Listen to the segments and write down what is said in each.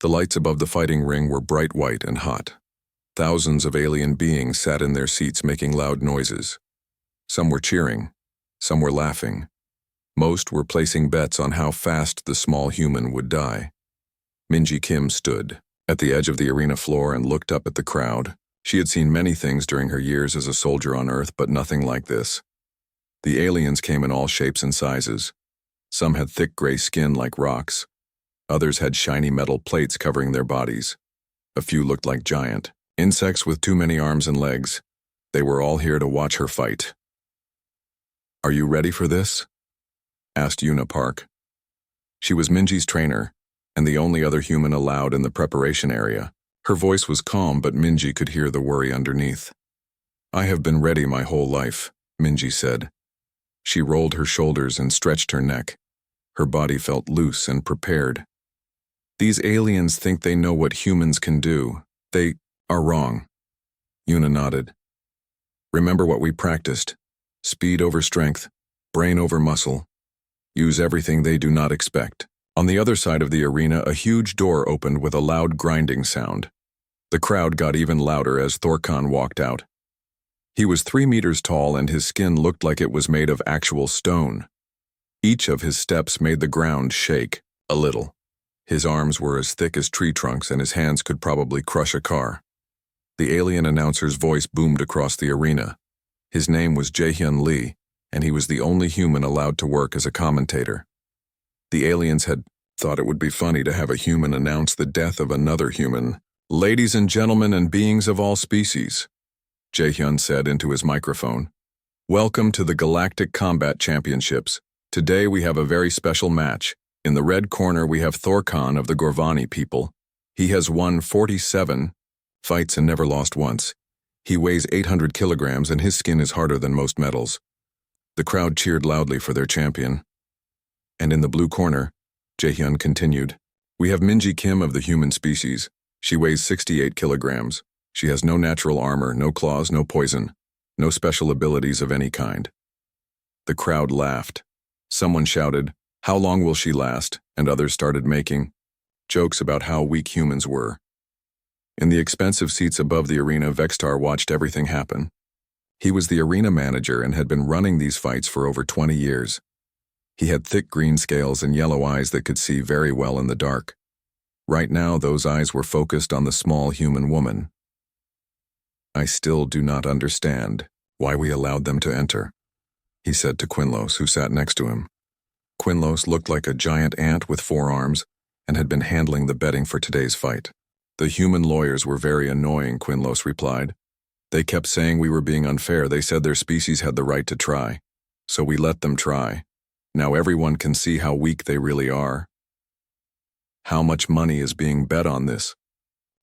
The lights above the fighting ring were bright white and hot. Thousands of alien beings sat in their seats making loud noises. Some were cheering, some were laughing. Most were placing bets on how fast the small human would die. Minji Kim stood at the edge of the arena floor and looked up at the crowd. She had seen many things during her years as a soldier on Earth, but nothing like this. The aliens came in all shapes and sizes. Some had thick gray skin like rocks. Others had shiny metal plates covering their bodies. A few looked like giant insects with too many arms and legs. They were all here to watch her fight. "Are you ready for this?" asked Yuna Park. She was Minji's trainer, and the only other human allowed in the preparation area. Her voice was calm, but Minji could hear the worry underneath. "I have been ready my whole life," Minji said. She rolled her shoulders and stretched her neck. Her body felt loose and prepared. "These aliens think they know what humans can do. They are wrong." Yuna nodded. "Remember what we practiced. Speed over strength, brain over muscle. Use everything they do not expect." On the other side of the arena, a huge door opened with a loud grinding sound. The crowd got even louder as Thorkan walked out. He was 3 meters tall and his skin looked like it was made of actual stone. Each of his steps made the ground shake a little. His arms were as thick as tree trunks and his hands could probably crush a car. The alien announcer's voice boomed across the arena. His name was Jaehyun Lee, and he was the only human allowed to work as a commentator. The aliens had thought it would be funny to have a human announce the death of another human. "Ladies and gentlemen and beings of all species," Jaehyun said into his microphone, "welcome to the Galactic Combat Championships. Today we have a very special match. In the red corner we have Thorkan of the Gorvani people. He has won 47 fights and never lost once. He weighs 800 kilograms and his skin is harder than most metals." The crowd cheered loudly for their champion. And in the blue corner, Jaehyun continued, "We have Minji Kim of the human species. She weighs 68 kilograms. She has no natural armor, no claws, no poison, no special abilities of any kind." The crowd laughed. Someone shouted, "How long will she last?" and others started making jokes about how weak humans were. In the expensive seats above the arena, Vextar watched everything happen. He was the arena manager and had been running these fights for over 20 years. He had thick green scales and yellow eyes that could see very well in the dark. Right now, those eyes were focused on the small human woman. "I still do not understand why we allowed them to enter," he said to Quinlos, who sat next to him. Quinlos looked like a giant ant with 4 arms and had been handling the betting for today's fight. "The human lawyers were very annoying," Quinlos replied. "They kept saying we were being unfair. They said their species had the right to try. So we let them try. Now everyone can see how weak they really are." "How much money is being bet on this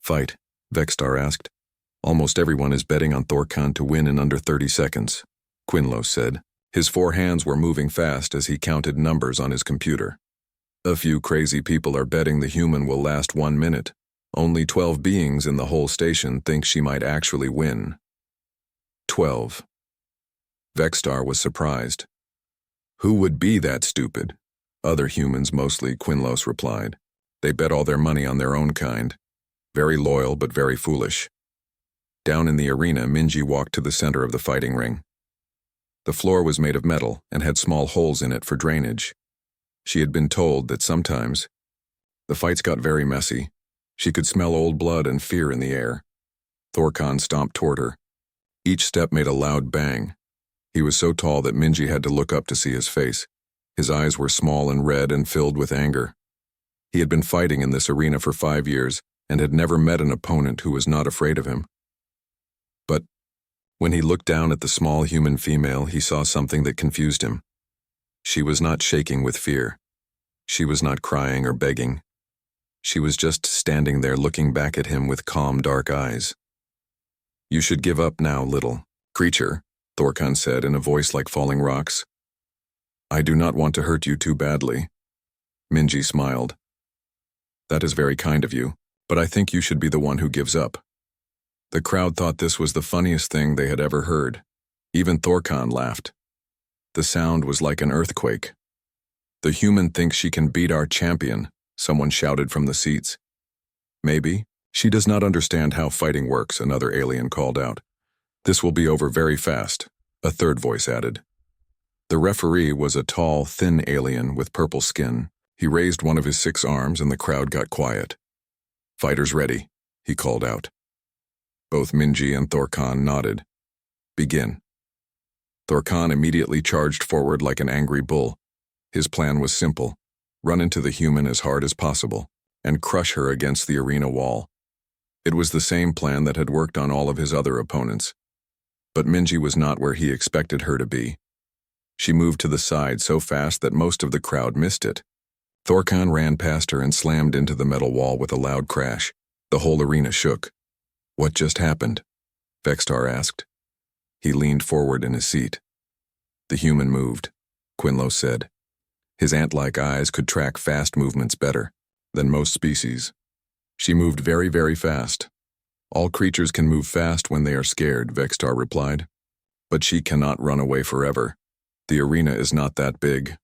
fight?" Vextar asked. "Almost everyone is betting on Thorkan to win in under 30 seconds, Quinlos said. His 4 hands were moving fast as he counted numbers on his computer. "A few crazy people are betting the human will last 1 minute. Only 12 beings in the whole station think she might actually win." 12. Vextar was surprised. "Who would be that stupid?" "Other humans mostly," Quinlos replied. "They bet all their money on their own kind. Very loyal but very foolish." Down in the arena, Minji walked to the center of the fighting ring. The floor was made of metal and had small holes in it for drainage. She had been told that sometimes the fights got very messy. She could smell old blood and fear in the air. Thorkan stomped toward her. Each step made a loud bang. He was so tall that Minji had to look up to see his face. His eyes were small and red and filled with anger. He had been fighting in this arena for 5 years and had never met an opponent who was not afraid of him. But when he looked down at the small human female, he saw something that confused him. She was not shaking with fear. She was not crying or begging. She was just standing there looking back at him with calm, dark eyes. "You should give up now, little creature," Thorkan said in a voice like falling rocks. "I do not want to hurt you too badly." Minji smiled. "That is very kind of you, but I think you should be the one who gives up." The crowd thought this was the funniest thing they had ever heard. Even Thorkan laughed. The sound was like an earthquake. "The human thinks she can beat our champion," someone shouted from the seats. Maybe. She does not understand how fighting works, another alien called out. This will be over very fast, a third voice added. The referee was a tall, thin alien with purple skin. He raised one of his 6 arms and the crowd got quiet. Fighters ready, he called out. Both Minji and Thorkan nodded. Begin. Thorkan immediately charged forward like an angry bull. His plan was simple: run into the human as hard as possible and crush her against the arena wall. It was the same plan that had worked on all of his other opponents. But Minji was not where he expected her to be. She moved to the side so fast that most of the crowd missed it. Thorkan ran past her and slammed into the metal wall with a loud crash. The whole arena shook. What just happened? Vextar asked. He leaned forward in his seat. The human moved, Quinlo said. His ant-like eyes could track fast movements better than most species. She moved very, very fast. All creatures can move fast when they are scared, Vextar replied. But she cannot run away forever. The arena is not that big.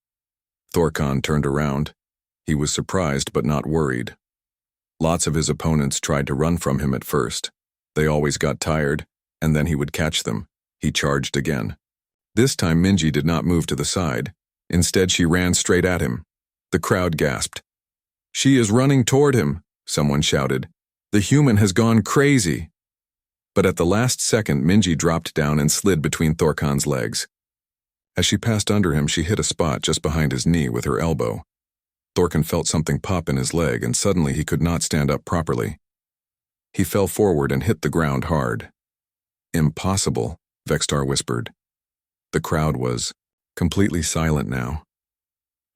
Thorkan turned around. He was surprised but not worried. Lots of his opponents tried to run from him at first. They always got tired, and then he would catch them. He charged again. This time Minji did not move to the side. Instead, she ran straight at him. The crowd gasped. She is running toward him, someone shouted. The human has gone crazy. But at the last second, Minji dropped down and slid between Thorkan's legs. As she passed under him, she hit a spot just behind his knee with her elbow. Thorkan felt something pop in his leg, and suddenly he could not stand up properly. He fell forward and hit the ground hard. Impossible, Vextar whispered. The crowd was completely silent now.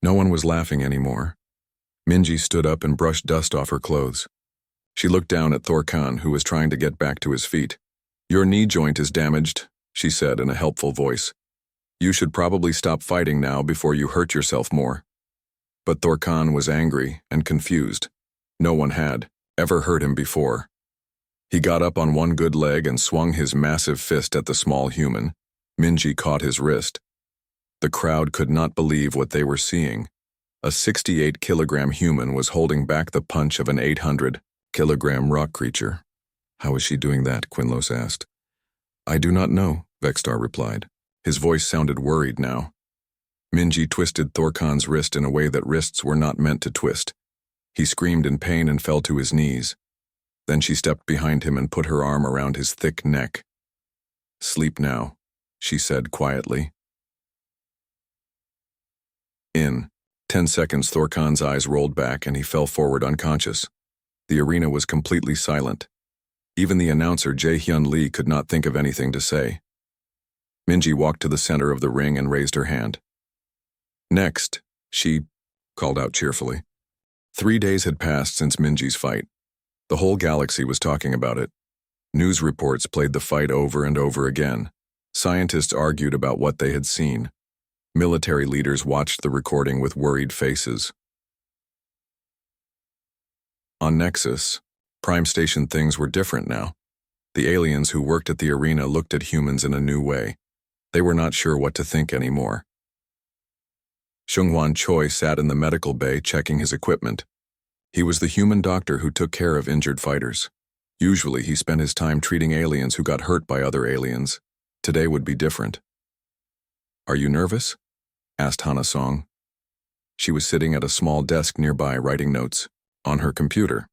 No one was laughing anymore. Minji stood up and brushed dust off her clothes. She looked down at Thorkan, who was trying to get back to his feet. Your knee joint is damaged, she said in a helpful voice. You should probably stop fighting now before you hurt yourself more. But Thorkan was angry and confused. No one had ever hurt him before. He got up on one good leg and swung his massive fist at the small human. Minji caught his wrist. The crowd could not believe what they were seeing. A 68-kilogram human was holding back the punch of an 800-kilogram rock creature. How is she doing that? Quinlos asked. I do not know, Vextar replied. His voice sounded worried now. Minji twisted Thorkan's wrist in a way that wrists were not meant to twist. He screamed in pain and fell to his knees. Then she stepped behind him and put her arm around his thick neck. Sleep now, she said quietly. In 10 seconds, Thorkan's eyes rolled back and he fell forward unconscious. The arena was completely silent. Even the announcer, Jae-hyun Lee, could not think of anything to say. Minji walked to the center of the ring and raised her hand. Next, she called out cheerfully. 3 days had passed since Minji's fight. The whole galaxy was talking about it. News reports played the fight over and over again. Scientists argued about what they had seen. Military leaders watched the recording with worried faces. On Nexus, Prime Station, things were different now. The aliens who worked at the arena looked at humans in a new way. They were not sure what to think anymore. Seung-hwan Choi sat in the medical bay checking his equipment. He was the human doctor who took care of injured fighters. Usually he spent his time treating aliens who got hurt by other aliens. Today would be different. Are you nervous? Asked Hana Song. She was sitting at a small desk nearby writing notes on her computer.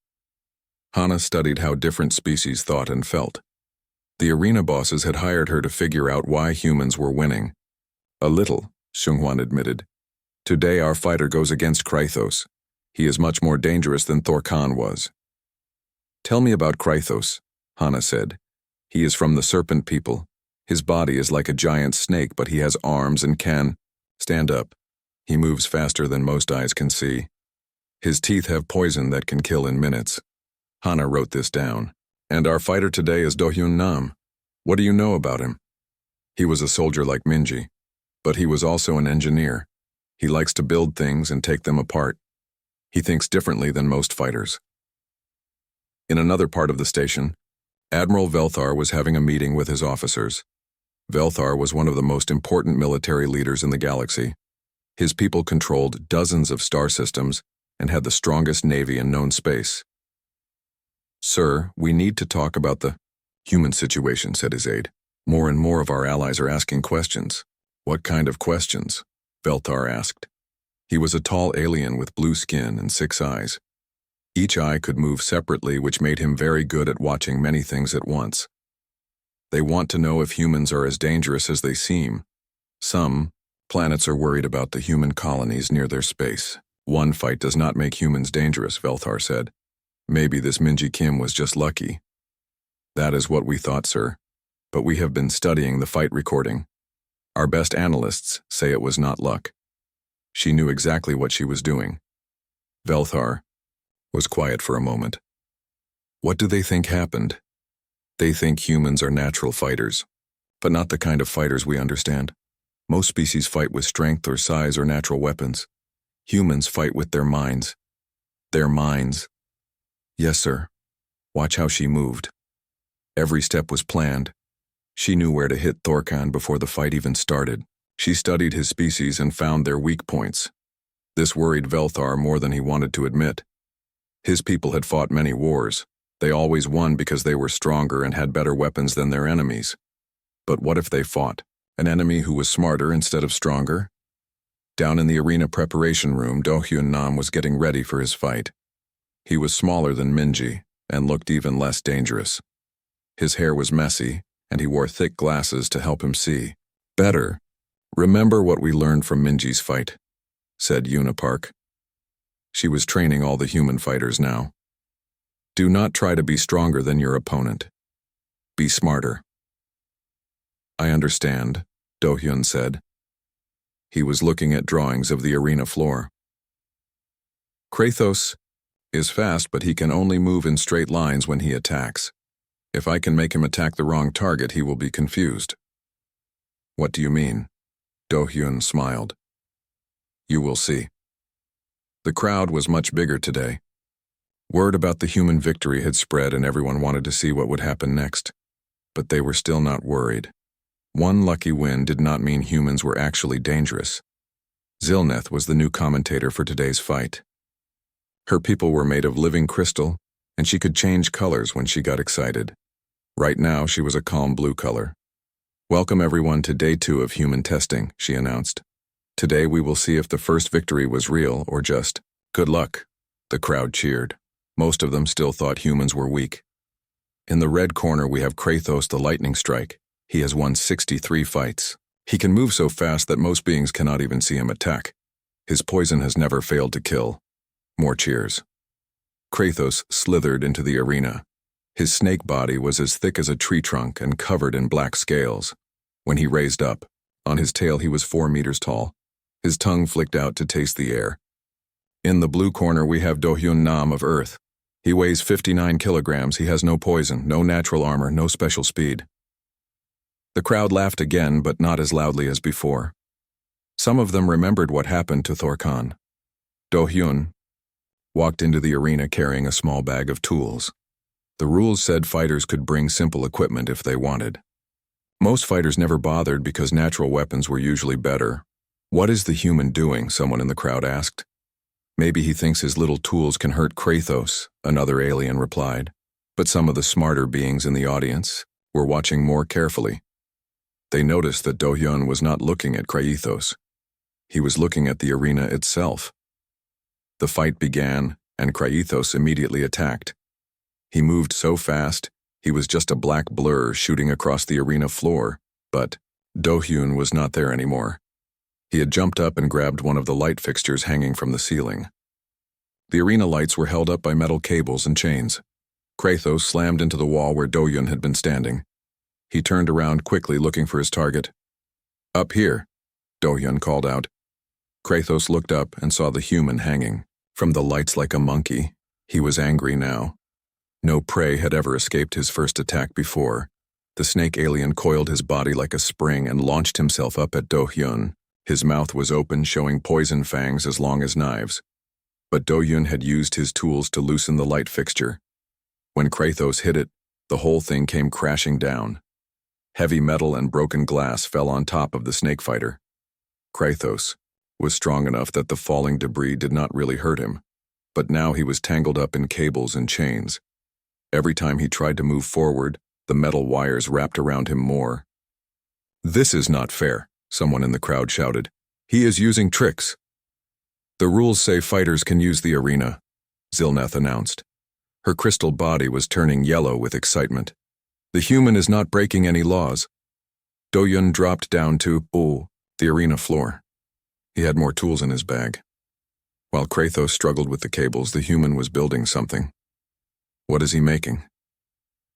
Hana studied how different species thought and felt. The arena bosses had hired her to figure out why humans were winning. A little, Seung-hwan admitted. Today our fighter goes against Krythos. He is much more dangerous than Thorkan was. Tell me about Krythos, Hana said. He is from the serpent people. His body is like a giant snake, but he has arms and can stand up. He moves faster than most eyes can see. His teeth have poison that can kill in minutes. Hana wrote this down. And our fighter today is Do-hyun Nam. What do you know about him? He was a soldier like Minji, but he was also an engineer. He likes to build things and take them apart. He thinks differently than most fighters. In another part of the station, Admiral Velthar was having a meeting with his officers. Velthar was one of the most important military leaders in the galaxy. His people controlled dozens of star systems and had the strongest navy in known space. "Sir, we need to talk about the human situation," said his aide. "More and more of our allies are asking questions." "What kind of questions?" Velthar asked. He was a tall alien with blue skin and 6 eyes. Each eye could move separately, which made him very good at watching many things at once. "They want to know if humans are as dangerous as they seem. Some planets are worried about the human colonies near their space. One fight does not make humans dangerous," Velthar said. "Maybe this Minji Kim was just lucky." "That is what we thought, sir. But we have been studying the fight recording. Our best analysts say it was not luck. She knew exactly what she was doing." Velthar was quiet for a moment. "What do they think happened?" "They think humans are natural fighters, but not the kind of fighters we understand. Most species fight with strength or size or natural weapons. Humans fight with their minds." "Their minds?" "Yes, sir. Watch how she moved. Every step was planned. She knew where to hit Thorkan before the fight even started. She studied his species and found their weak points." This worried Velthar more than he wanted to admit. His people had fought many wars. They always won because they were stronger and had better weapons than their enemies. But what if they fought an enemy who was smarter instead of stronger? Down in the arena preparation room, Do-hyun Nam was getting ready for his fight. He was smaller than Minji and looked even less dangerous. His hair was messy, and he wore thick glasses to help him see better. "Remember what we learned from Minji's fight," said Yuna Park. She was training all the human fighters now. "Do not try to be stronger than your opponent. Be smarter." "I understand," Do-hyun said. He was looking at drawings of the arena floor. "Kratos is fast, but he can only move in straight lines when he attacks. If I can make him attack the wrong target, he will be confused." "What do you mean?" Do-hyun smiled. "You will see." The crowd was much bigger today. Word about the human victory had spread and everyone wanted to see what would happen next. But they were still not worried. One lucky win did not mean humans were actually dangerous. Zilneth was the new commentator for today's fight. Her people were made of living crystal, and she could change colors when she got excited. Right now, she was a calm blue color. "Welcome everyone to day 2 of human testing," she announced. "Today we will see if the first victory was real or just good luck." The crowd cheered. Most of them still thought humans were weak. "In the red corner we have Kratos the Lightning Strike. He has won 63 fights. He can move so fast that most beings cannot even see him attack. His poison has never failed to kill." More cheers. Kratos slithered into the arena. His snake body was as thick as a tree trunk and covered in black scales. When he raised up, on his tail he was 4 meters tall. His tongue flicked out to taste the air. In the blue corner we have Do-hyun Nam of Earth. He weighs 59 kilograms, he has no poison, no natural armor, no special speed. The crowd laughed again, but not as loudly as before. Some of them remembered what happened to Thorkan. Do-hyun walked into the arena carrying a small bag of tools. The rules said fighters could bring simple equipment if they wanted. Most fighters never bothered because natural weapons were usually better. "What is the human doing?" someone in the crowd asked. "Maybe he thinks his little tools can hurt Kratos," another alien replied. But some of the smarter beings in the audience were watching more carefully. They noticed that Do-hyun was not looking at Kratos. He was looking at the arena itself. The fight began, and Kratos immediately attacked. He moved so fast, he was just a black blur shooting across the arena floor, but Do-hyun was not there anymore. He had jumped up and grabbed one of the light fixtures hanging from the ceiling. The arena lights were held up by metal cables and chains. Kratos slammed into the wall where Do-hyun had been standing. He turned around quickly looking for his target. "Up here," Do-hyun called out. Kratos looked up and saw the human hanging from the lights like a monkey. He was angry now. No prey had ever escaped his first attack before. The snake alien coiled his body like a spring and launched himself up at Do-hyun. His mouth was open, showing poison fangs as long as knives. But Do-hyun had used his tools to loosen the light fixture. When Kratos hit it, the whole thing came crashing down. Heavy metal and broken glass fell on top of the snake fighter. Kratos was strong enough that the falling debris did not really hurt him, but now he was tangled up in cables and chains. Every time he tried to move forward, the metal wires wrapped around him more. "This is not fair," someone in the crowd shouted. "He is using tricks." "The rules say fighters can use the arena," Zilneth announced. Her crystal body was turning yellow with excitement. "The human is not breaking any laws." Do-yun dropped down to, the arena floor. He had more tools in his bag. While Kratos struggled with the cables, the human was building something. "What is he making?"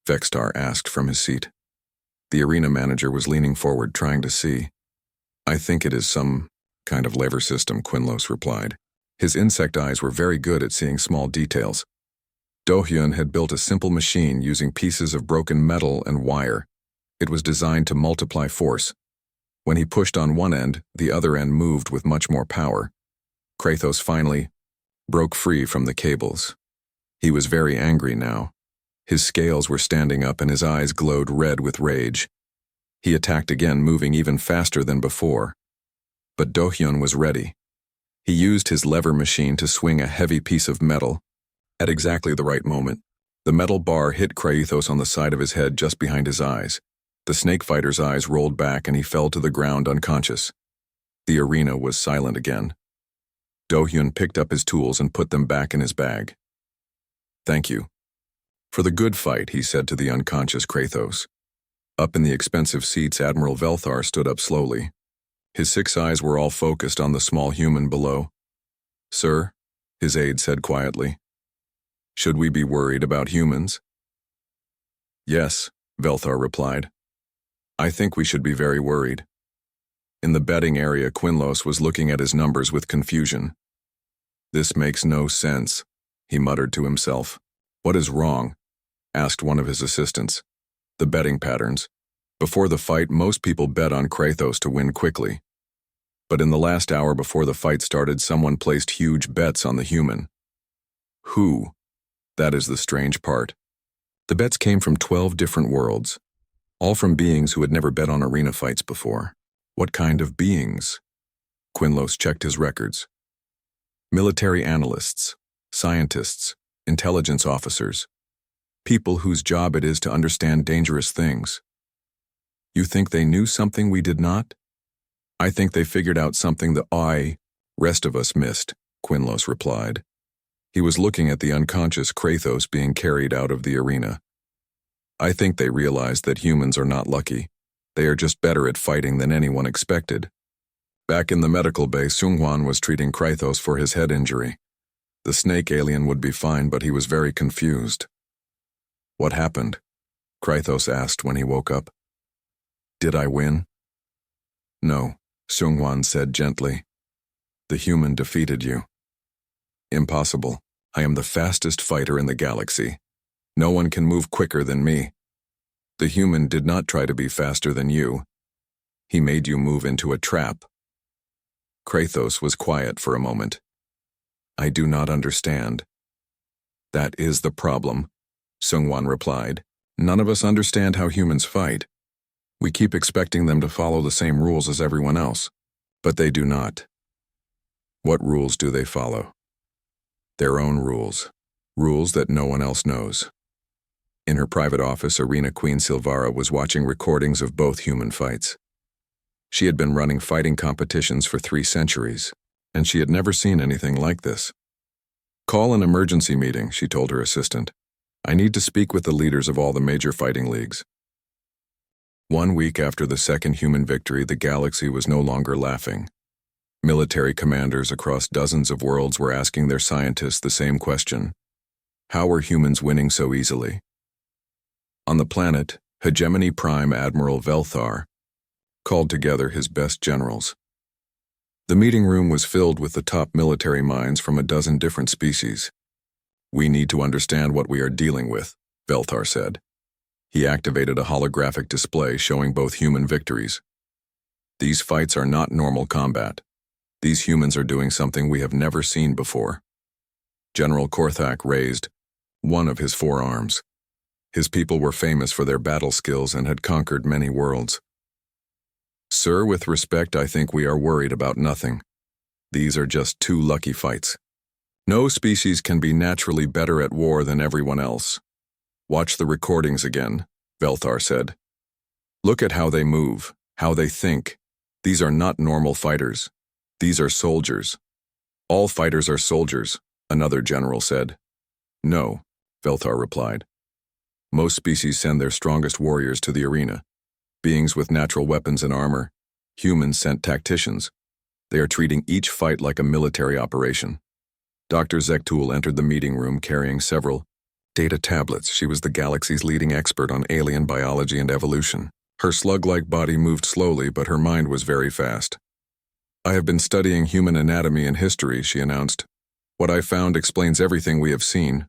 Vextar asked from his seat. The arena manager was leaning forward, trying to see. "I think it is some kind of lever system," Quinlos replied. His insect eyes were very good at seeing small details. Do-hyun had built a simple machine using pieces of broken metal and wire. It was designed to multiply force. When he pushed on one end, the other end moved with much more power. Kratos finally broke free from the cables. He was very angry now. His scales were standing up and his eyes glowed red with rage. He attacked again, moving even faster than before. But Do-hyun was ready. He used his lever machine to swing a heavy piece of metal. At exactly the right moment, the metal bar hit Kratos on the side of his head just behind his eyes. The snake fighter's eyes rolled back and he fell to the ground unconscious. The arena was silent again. Do-hyun picked up his tools and put them back in his bag. "Thank you for the good fight," he said to the unconscious Kratos. Up in the expensive seats, Admiral Velthar stood up slowly. His 6 eyes were all focused on the small human below. "Sir," his aide said quietly, "should we be worried about humans?" "Yes," Velthar replied. "I think we should be very worried." In the betting area, Quinlos was looking at his numbers with confusion. "This makes no sense," he muttered to himself. "What is wrong?" asked one of his assistants. "The betting patterns. Before the fight, most people bet on Kratos to win quickly. But in the last hour before the fight started, someone placed huge bets on the human." "Who?" That is the strange part. The bets came from 12 different worlds, all from beings who had never bet on arena fights before. What kind of beings? Quinlos checked his records. Military analysts, scientists, intelligence officers, people whose job it is to understand dangerous things. "You think they knew something we did not?" "I think they figured out something the rest of us missed," Quinlos replied. He was looking at the unconscious Kratos being carried out of the arena. "I think they realized that humans are not lucky. They are just better at fighting than anyone expected." Back in the medical bay, Seung-hwan was treating Kratos for his head injury. The snake alien would be fine, but he was very confused. "What happened?" Kratos asked when he woke up. "Did I win?" "No," Seung-hwan said gently. "The human defeated you." "Impossible. I am the fastest fighter in the galaxy. No one can move quicker than me. The human did not try to be faster than you. He made you move into a trap." Kratos was quiet for a moment. "I do not understand." "That is the problem," Seung-hwan replied. "None of us understand how humans fight. We keep expecting them to follow the same rules as everyone else, but they do not." "What rules do they follow?" "Their own rules. Rules that no one else knows." In her private office, Arena Queen Silvara was watching recordings of both human fights. She had been running fighting competitions for 3 centuries, and she had never seen anything like this. "Call an emergency meeting," she told her assistant. "I need to speak with the leaders of all the major fighting leagues." 1 week after the second human victory, the galaxy was no longer laughing. Military commanders across dozens of worlds were asking their scientists the same question. How are humans winning so easily? On the planet, Hegemony Prime Admiral Velthar called together his best generals. The meeting room was filled with the top military minds from a dozen different species. "We need to understand what we are dealing with," Velthar said. He activated a holographic display showing both human victories. "These fights are not normal combat. These humans are doing something we have never seen before." General Korthak raised one of his 4 arms. His people were famous for their battle skills and had conquered many worlds. "Sir, with respect, I think we are worried about nothing. These are just 2 lucky fights. No species can be naturally better at war than everyone else. Watch the recordings again, Velthar said. Look at how they move, how they think. These are not normal fighters. These are soldiers. All fighters are soldiers, another general said. No, Velthar replied. Most species send their strongest warriors to the arena. Beings with natural weapons and armor. Humans sent tacticians. They are treating each fight like a military operation. Dr. Zektul entered the meeting room carrying several data tablets. She was the galaxy's leading expert on alien biology and evolution. Her slug-like body moved slowly, but her mind was very fast. I have been studying human anatomy and history, she announced. What I found explains everything we have seen.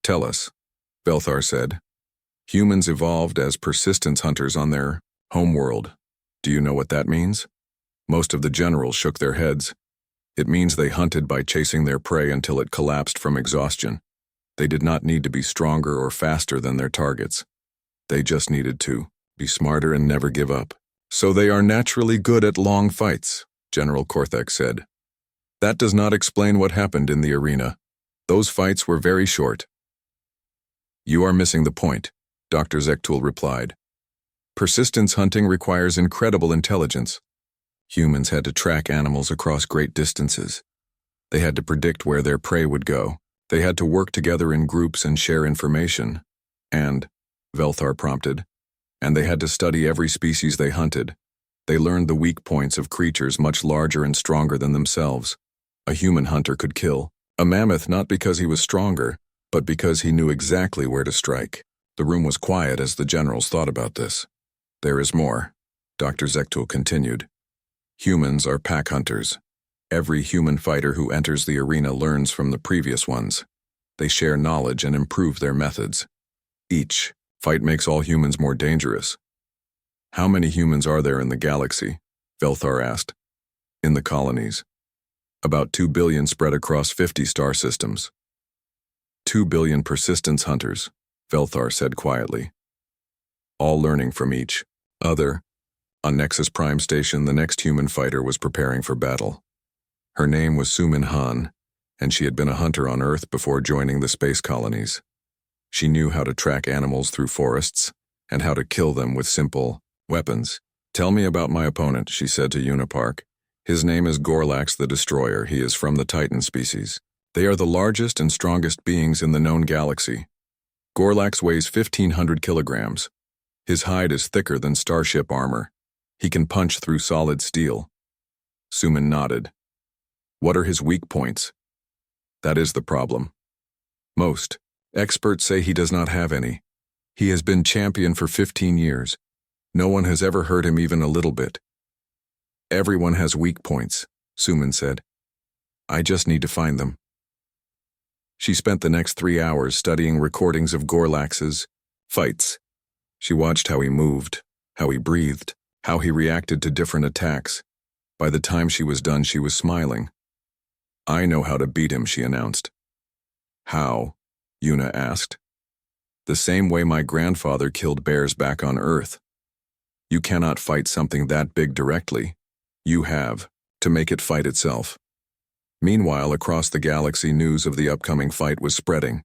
Tell us, Velthar said. Humans evolved as persistence hunters on their homeworld. Do you know what that means? Most of the generals shook their heads. It means they hunted by chasing their prey until it collapsed from exhaustion. They did not need to be stronger or faster than their targets. They just needed to be smarter and never give up. So they are naturally good at long fights, General Korthek said. That does not explain what happened in the arena. Those fights were very short. You are missing the point, Dr. Zektul replied. Persistence hunting requires incredible intelligence. Humans had to track animals across great distances. They had to predict where their prey would go. They had to work together in groups and share information. And, Velthar prompted, and they had to study every species they hunted. They learned the weak points of creatures much larger and stronger than themselves. A human hunter could kill a mammoth not because he was stronger, but because he knew exactly where to strike. The room was quiet as the generals thought about this. There is more, Dr. Zektul continued. Humans are pack hunters. Every human fighter who enters the arena learns from the previous ones. They share knowledge and improve their methods. Each fight makes all humans more dangerous. How many humans are there in the galaxy? Velthar asked. In the colonies. About 2 billion spread across 50 star systems. 2 billion persistence hunters, Velthar said quietly. All learning from each other. On Nexus Prime Station, the next human fighter was preparing for battle. Her name was Sumin Han, and she had been a hunter on Earth before joining the space colonies. She knew how to track animals through forests and how to kill them with simple weapons. Tell me about my opponent, she said to Unipark. His name is Gorlax the Destroyer. He is from the Titan species. They are the largest and strongest beings in the known galaxy. Gorlax weighs 1,500 kilograms. His hide is thicker than starship armor. He can punch through solid steel. Sumin nodded. What are his weak points? That is the problem. Most experts say he does not have any. He has been champion for 15 years. No one has ever hurt him even a little bit. Everyone has weak points, Sumin said. I just need to find them. She spent the next 3 hours studying recordings of Gorlax's fights. She watched how he moved, how he breathed, how he reacted to different attacks. By the time she was done, she was smiling. I know how to beat him, she announced. How? Yuna asked. The same way my grandfather killed bears back on Earth. You cannot fight something that big directly. You have to make it fight itself. Meanwhile, across the galaxy, news of the upcoming fight was spreading.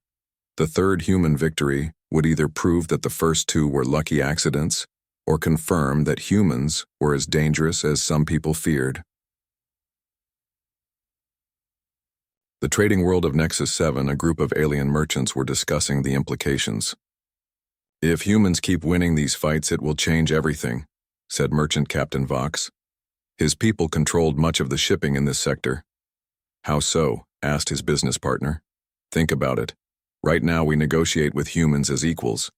The third human victory would either prove that the first two were lucky accidents or confirm that humans were as dangerous as some people feared. The trading world of Nexus 7, a group of alien merchants were discussing the implications. If humans keep winning these fights, it will change everything, said Merchant Captain Vox. His people controlled much of the shipping in this sector. How so? Asked his business partner. Think about it. Right now we negotiate with humans as equals.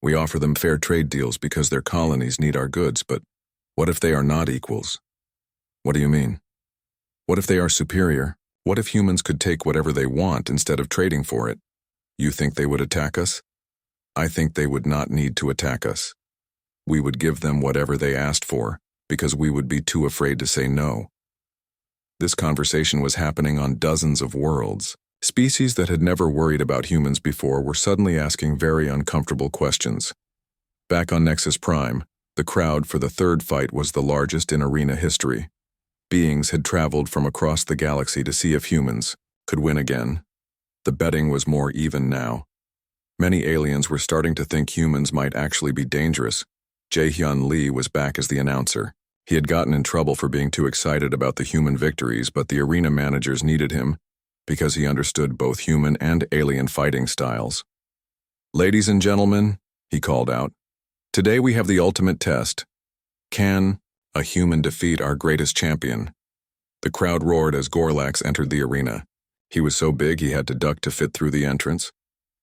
We offer them fair trade deals because their colonies need our goods, but what if they are not equals? What do you mean? What if they are superior? What if humans could take whatever they want instead of trading for it? You think they would attack us? I think they would not need to attack us. We would give them whatever they asked for, because we would be too afraid to say no. This conversation was happening on dozens of worlds. Species that had never worried about humans before were suddenly asking very uncomfortable questions. Back on Nexus Prime, the crowd for the third fight was the largest in arena history. Beings had traveled from across the galaxy to see if humans could win again. The betting was more even now. Many aliens were starting to think humans might actually be dangerous. Jae-hyun Lee was back as the announcer. He had gotten in trouble for being too excited about the human victories, but the arena managers needed him because he understood both human and alien fighting styles. "Ladies and gentlemen," he called out, "today we have the ultimate test. Can a human defeat our greatest champion?" The crowd roared as Gorlax entered the arena. He was so big he had to duck to fit through the entrance.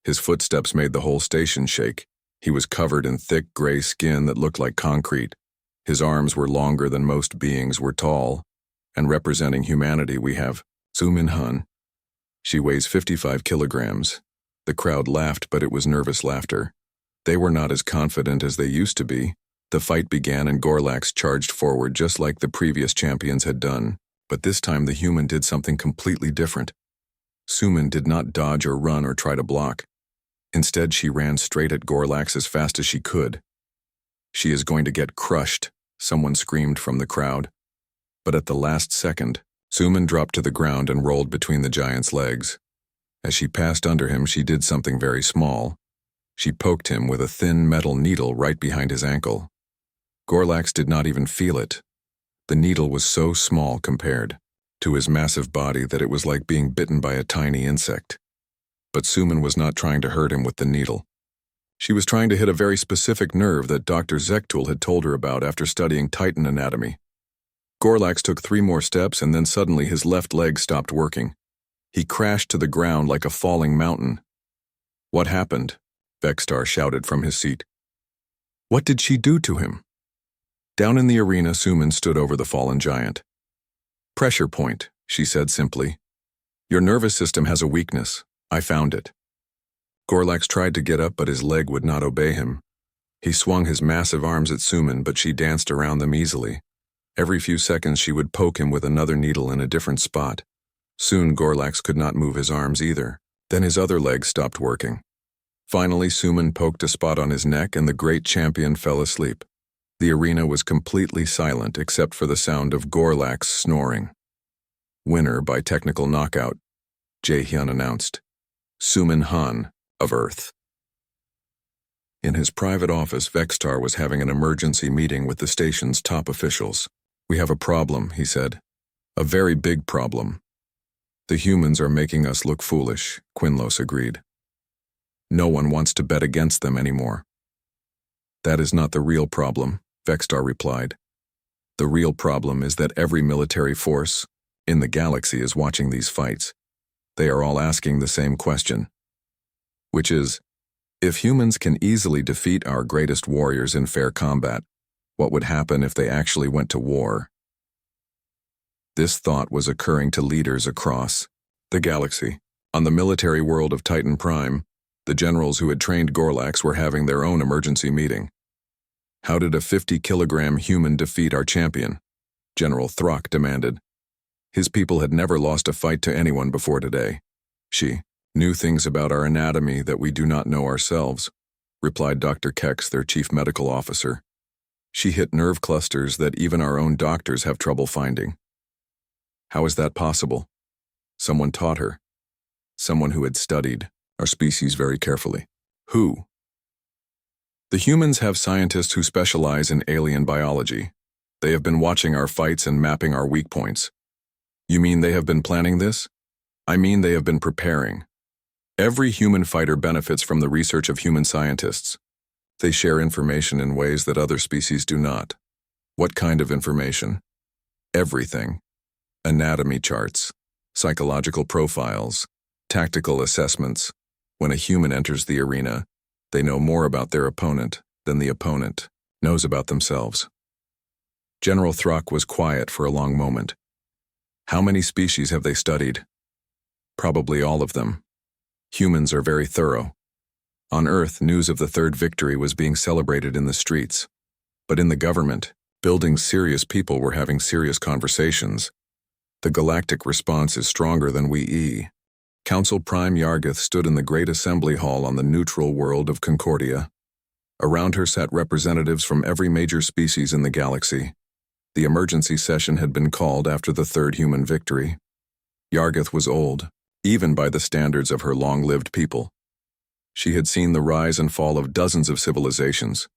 His footsteps made the whole station shake. He was covered in thick gray skin that looked like concrete. His arms were longer than most beings were tall. And representing humanity we have Soo-min Han. She weighs 55 kilograms. The crowd laughed, but it was nervous laughter. They were not as confident as they used to be. The fight began and Gorlax charged forward just like the previous champions had done. But this time the human did something completely different. Soo-min did not dodge or run or try to block. Instead, she ran straight at Gorlax as fast as she could. "She is going to get crushed," someone screamed from the crowd. But at the last second, Soo-min dropped to the ground and rolled between the giant's legs. As she passed under him, she did something very small. She poked him with a thin metal needle right behind his ankle. Gorlax did not even feel it. The needle was so small compared to his massive body that it was like being bitten by a tiny insect. But Soo-min was not trying to hurt him with the needle. She was trying to hit a very specific nerve that Dr. Zektul had told her about after studying Titan anatomy. Gorlax took 3 more steps and then suddenly his left leg stopped working. He crashed to the ground like a falling mountain. "What happened?" Vexstar shouted from his seat. "What did she do to him?" Down in the arena, Soo-min stood over the fallen giant. "Pressure point," she said simply. "Your nervous system has a weakness. I found it." Gorlax tried to get up, but his leg would not obey him. He swung his massive arms at Soo-min, but she danced around them easily. Every few seconds she would poke him with another needle in a different spot. Soon Gorlax could not move his arms either. Then his other leg stopped working. Finally, Soo-min poked a spot on his neck and the great champion fell asleep. The arena was completely silent except for the sound of Gorlax snoring. "Winner by technical knockout," Jae-hyun announced. "Soo-min Han of Earth." In his private office, Vexstar was having an emergency meeting with the station's top officials. "We have a problem," he said. "A very big problem." "The humans are making us look foolish," Quinlos agreed. "No one wants to bet against them anymore." "That is not the real problem," Vexstar replied. "The real problem is that every military force in the galaxy is watching these fights. They are all asking the same question, which is, if humans can easily defeat our greatest warriors in fair combat, what would happen if they actually went to war?" This thought was occurring to leaders across the galaxy. On the military world of Titan Prime, the generals who had trained Gorlax were having their own emergency meeting. "How did a 50-kilogram human defeat our champion?" General Throck demanded. His people had never lost a fight to anyone before today. "She knew things about our anatomy that we do not know ourselves," replied Dr. Kex, their chief medical officer. "She hit nerve clusters that even our own doctors have trouble finding." "How is that possible?" "Someone taught her. Someone who had studied our species very carefully." "Who?" "The humans have scientists who specialize in alien biology. They have been watching our fights and mapping our weak points." "You mean they have been planning this?" "I mean they have been preparing. Every human fighter benefits from the research of human scientists. They share information in ways that other species do not." "What kind of information?" "Everything. Anatomy charts, psychological profiles, tactical assessments. When a human enters the arena, they know more about their opponent than the opponent knows about themselves." General Throck was quiet for a long moment. "How many species have they studied?" "Probably all of them. Humans are very thorough. On Earth, news of the third victory was being celebrated in the streets. But in the government, building serious people were having serious conversations. The galactic response is stronger than we. Council Prime Yargith stood in the great assembly hall on the neutral world of Concordia. Around her sat representatives from every major species in the galaxy. The emergency session had been called after the third human victory. Yargith was old, even by the standards of her long-lived people. She had seen the rise and fall of dozens of civilizations.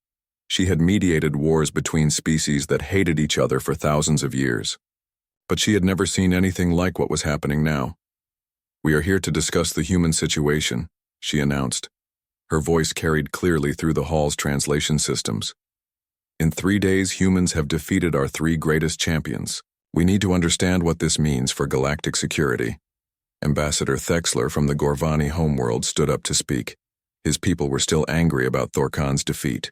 She had mediated wars between species that hated each other for thousands of years. But she had never seen anything like what was happening now. "We are here to discuss the human situation," she announced. Her voice carried clearly through the hall's translation systems. "In 3 days, humans have defeated our 3 greatest champions. We need to understand what this means for galactic security." Ambassador Thexler from the Gorvani homeworld stood up to speak. His people were still angry about Thorkan's defeat.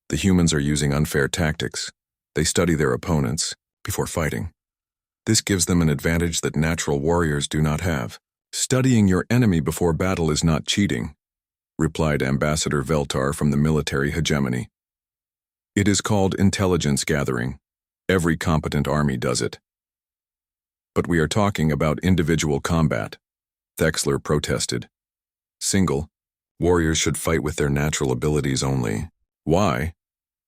"The humans are using unfair tactics. They study their opponents before fighting. This gives them an advantage that natural warriors do not have. Studying your enemy before battle is not cheating," replied Ambassador Veltar from the military hegemony. "It is called intelligence gathering. Every competent army does it." "But we are talking about individual combat," Thexler protested. "Single, warriors should fight with their natural abilities only." "Why?"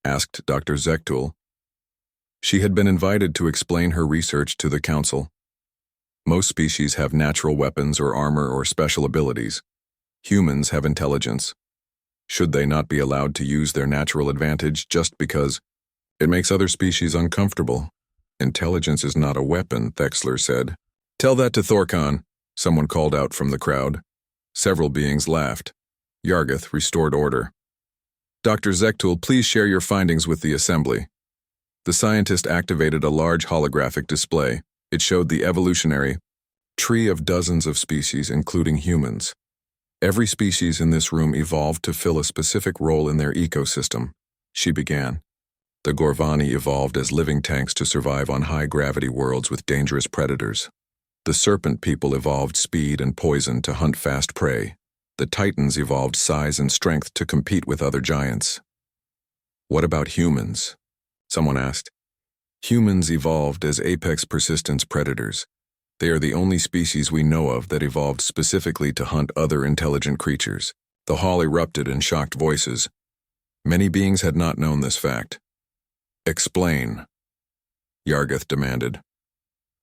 asked Dr. Zektul. She had been invited to explain her research to the council. "Most species have natural weapons or armor or special abilities. Humans have intelligence. Should they not be allowed to use their natural advantage just because it makes other species uncomfortable?" "Intelligence is not a weapon," Thexler said. "Tell that to Thorkan," someone called out from the crowd. Several beings laughed. Yargith restored order. "Dr. Zektul, please share your findings with the assembly." The scientist activated a large holographic display. It showed the evolutionary tree of dozens of species, including humans. Every species in this room evolved to fill a specific role in their ecosystem. She began. The Gorvani evolved as living tanks to survive on high-gravity worlds with dangerous predators. The serpent people evolved speed and poison to hunt fast prey. The Titans evolved size and strength to compete with other giants. "What about humans?" someone asked. "Humans evolved as apex persistence predators. They are the only species we know of that evolved specifically to hunt other intelligent creatures." The hall erupted in shocked voices. Many beings had not known this fact. "Explain," Yargith demanded.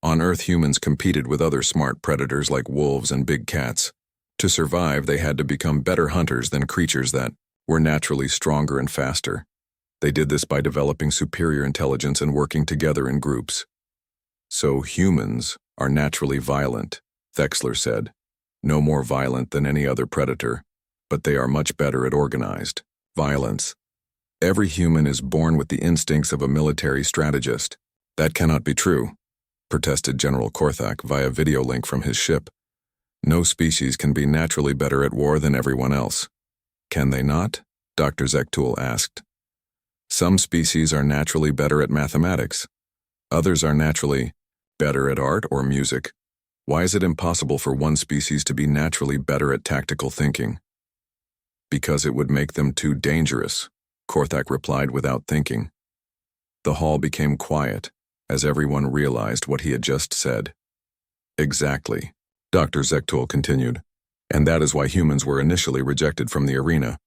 On Earth, humans competed with other smart predators like wolves and big cats. To survive, they had to become better hunters than creatures that were naturally stronger and faster. They did this by developing superior intelligence and working together in groups. "So humans are naturally violent," Thexler said. "No more violent than any other predator, but they are much better at organized violence. Every human is born with the instincts of a military strategist." "That cannot be true," protested General Korthak via video link from his ship. "No species can be naturally better at war than everyone else." "Can they not?" Dr. Zektul asked. "Some species are naturally better at mathematics. Others are naturally better at art or music. Why is it impossible for one species to be naturally better at tactical thinking?" "Because it would make them too dangerous," Korthak replied without thinking. The hall became quiet as everyone realized what he had just said. "Exactly," Dr. Zektul continued. "And that is why humans were initially rejected from the arena.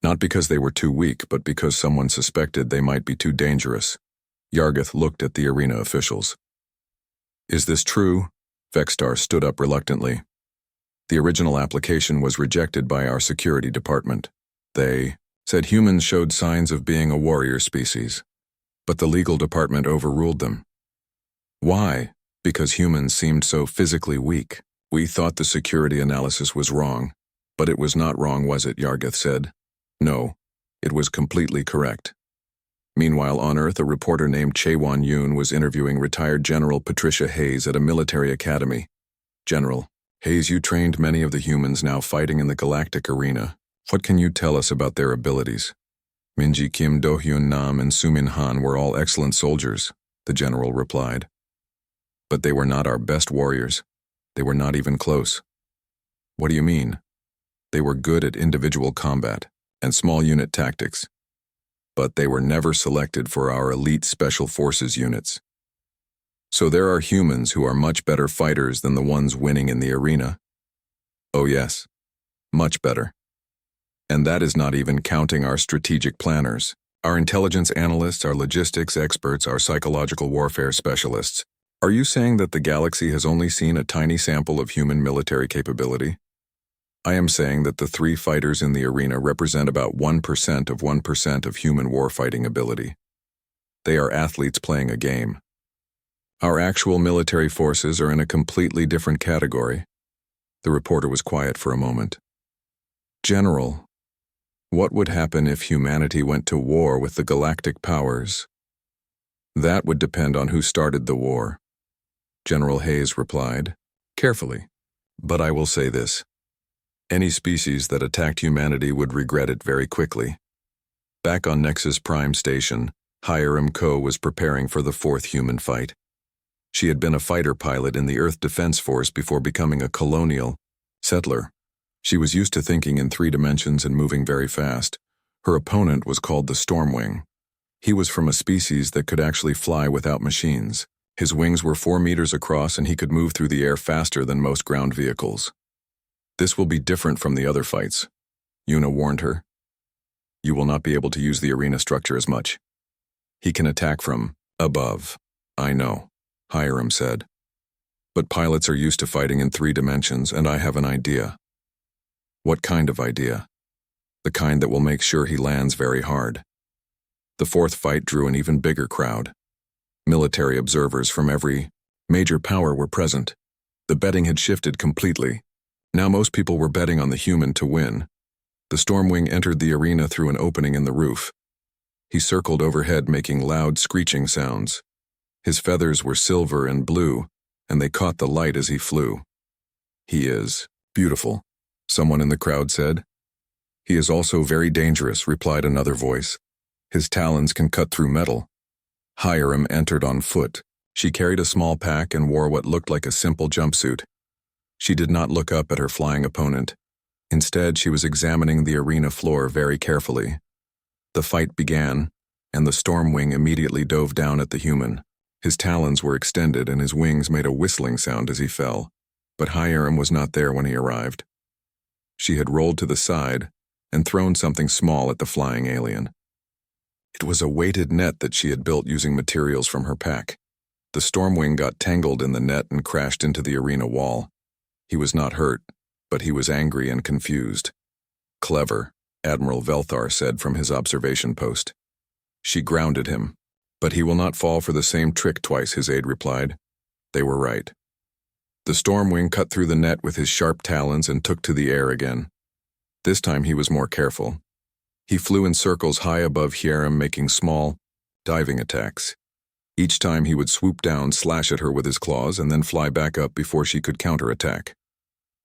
Not because they were too weak, but because someone suspected they might be too dangerous." Yargith looked at the arena officials. "Is this true?" Vextar stood up reluctantly. "The original application was rejected by our security department. They said humans showed signs of being a warrior species, but the legal department overruled them." "Why?" "Because humans seemed so physically weak. We thought the security analysis was wrong." "But it was not wrong, was it?" Yargith said. "No, it was completely correct." Meanwhile, on Earth, a reporter named Chaewon Yoon was interviewing retired General Patricia Hayes at a military academy. "General Hayes, you trained many of the humans now fighting in the galactic arena. What can you tell us about their abilities?" "Minji Kim, Do-hyun Nam, and Sumin Han were all excellent soldiers," the general replied. "But they were not our best warriors. They were not even close." "What do you mean?" "They were good at individual combat and small unit tactics, but they were never selected for our elite special forces units." "So there are humans who are much better fighters than the ones winning in the arena?" "Oh yes, much better. And that is not even counting our strategic planners, our intelligence analysts, our logistics experts, our psychological warfare specialists. Are you saying that the galaxy has only seen a tiny sample of human military capability?" I am saying that the three fighters in the arena represent about 1% of 1% of human warfighting ability. They are athletes playing a game. Our actual military forces are in a completely different category. The reporter was quiet for a moment. General, what would happen if humanity went to war with the galactic powers? That would depend on who started the war. General Hayes replied, carefully, but I will say this. Any species that attacked humanity would regret it very quickly. Back on Nexus Prime Station, Hiram Coe was preparing for the fourth human fight. She had been a fighter pilot in the Earth Defense Force before becoming a colonial settler. She was used to thinking in 3 dimensions and moving very fast. Her opponent was called the Stormwing. He was from a species that could actually fly without machines. His wings were 4 meters across and he could move through the air faster than most ground vehicles. This will be different from the other fights, Yuna warned her. You will not be able to use the arena structure as much. He can attack from above. I know, Hiram said. But pilots are used to fighting in 3 dimensions, and I have an idea. What kind of idea? The kind that will make sure he lands very hard. The fourth fight drew an even bigger crowd. Military observers from every major power were present. The betting had shifted completely. Now most people were betting on the human to win. The Stormwing entered the arena through an opening in the roof. He circled overhead making loud screeching sounds. His feathers were silver and blue, and they caught the light as he flew. He is beautiful, someone in the crowd said. He is also very dangerous, replied another voice. His talons can cut through metal. Hiram entered on foot. She carried a small pack and wore what looked like a simple jumpsuit. She did not look up at her flying opponent. Instead, she was examining the arena floor very carefully. The fight began, and the Stormwing immediately dove down at the human. His talons were extended and his wings made a whistling sound as he fell, but Hiram was not there when he arrived. She had rolled to the side and thrown something small at the flying alien. It was a weighted net that she had built using materials from her pack. The Stormwing got tangled in the net and crashed into the arena wall. He was not hurt, but he was angry and confused. Clever, Admiral Velthar said from his observation post. She grounded him. But he will not fall for the same trick twice, his aide replied. They were right. The Stormwing cut through the net with his sharp talons and took to the air again. This time he was more careful. He flew in circles high above Hiram, making small, diving attacks. Each time he would swoop down, slash at her with his claws, and then fly back up before she could counterattack.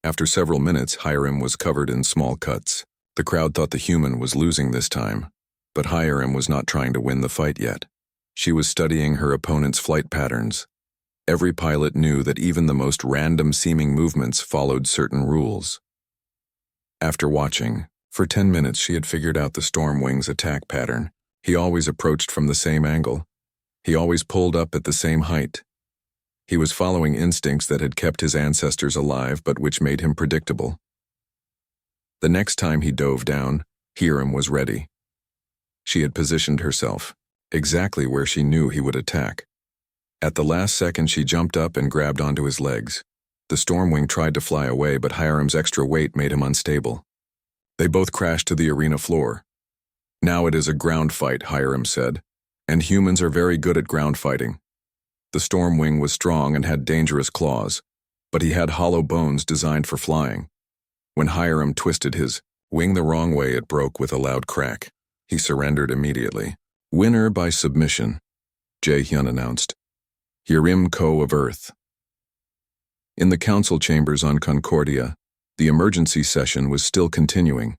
After several minutes, Hiram was covered in small cuts. The crowd thought the human was losing this time, but Hiram was not trying to win the fight yet. She was studying her opponent's flight patterns. Every pilot knew that even the most random-seeming movements followed certain rules. After watching, for 10 minutes she had figured out the Stormwing's attack pattern. He always approached from the same angle. He always pulled up at the same height. He was following instincts that had kept his ancestors alive but which made him predictable. The next time he dove down, Hiram was ready. She had positioned herself, exactly where she knew he would attack. At the last second she jumped up and grabbed onto his legs. The Stormwing tried to fly away, but Hiram's extra weight made him unstable. They both crashed to the arena floor. Now it is a ground fight, Hiram said, and humans are very good at ground fighting. The Stormwing was strong and had dangerous claws, but he had hollow bones designed for flying. When Hiram twisted his wing the wrong way, it broke with a loud crack. He surrendered immediately. Winner by submission, Jae-hyun announced. Hiram Coe of Earth. In the council chambers on Concordia, the emergency session was still continuing.